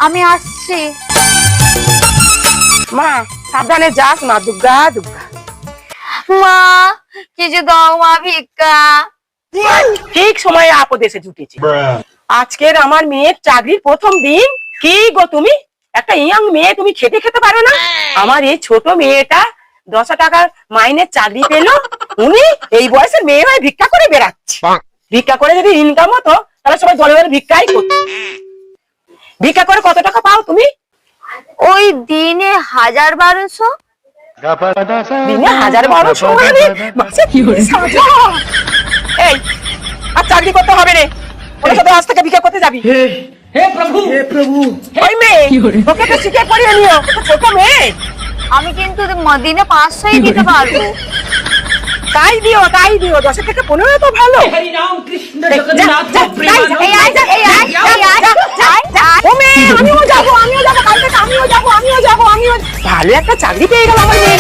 আমি আসছি। মা সাবধানে যাস মা, দুর্গা দুর্গা। মা কিছু দাও মা, ভিক্ষা। ঠিক সময়ে আপদ এসে জুটেছে। আজকের আমার মেয়ের চাকরির প্রথম দিন। কি গো তুমি, একটা ইয়াং মেয়ে, তুমি খেতে খেতে পারো না? আমার এই ছোট মেয়েটা 10 টাকার মাইনের চাকরি পেলো, উনি এই বয়সের মেয়ে হয়ে ভিক্ষা করে বেড়াচ্ছে। ভিক্ষা করে যদি ইনকাম হতো তাহলে সবাই ঘরে ঘরে ভিক্ষাই করতো। ভিক্ষা করে কত টাকা পাও তুমি? ওই দিনে 1000-1200। দিনে 1000-1200 মানে মাসে 30,000। এই আর চাকরি করতে হবে রে, ওর সাথে আজ থেকে ভিক্ষা করতে যাবি। हे प्रभु ওই মেয়ে ওকে তো শিখে পড়িয়ে নিও, ও তো ছোট মেয়ে। আমি কিন্তু দিনে 500ই দিতে পারবো। তাই দিও 10 থেকে 15 তো ভালো। हरि राम कृष्ण যা, जगन्नाथ যা, प्रेमानंद। এই আয়, এই আয়, এই আয়, ও মেয়ে, আমিও যাবো কাল থেকে, আমিও যাবো। ভালো একটা চাকরি পেয়ে গেল আমার মেয়ে।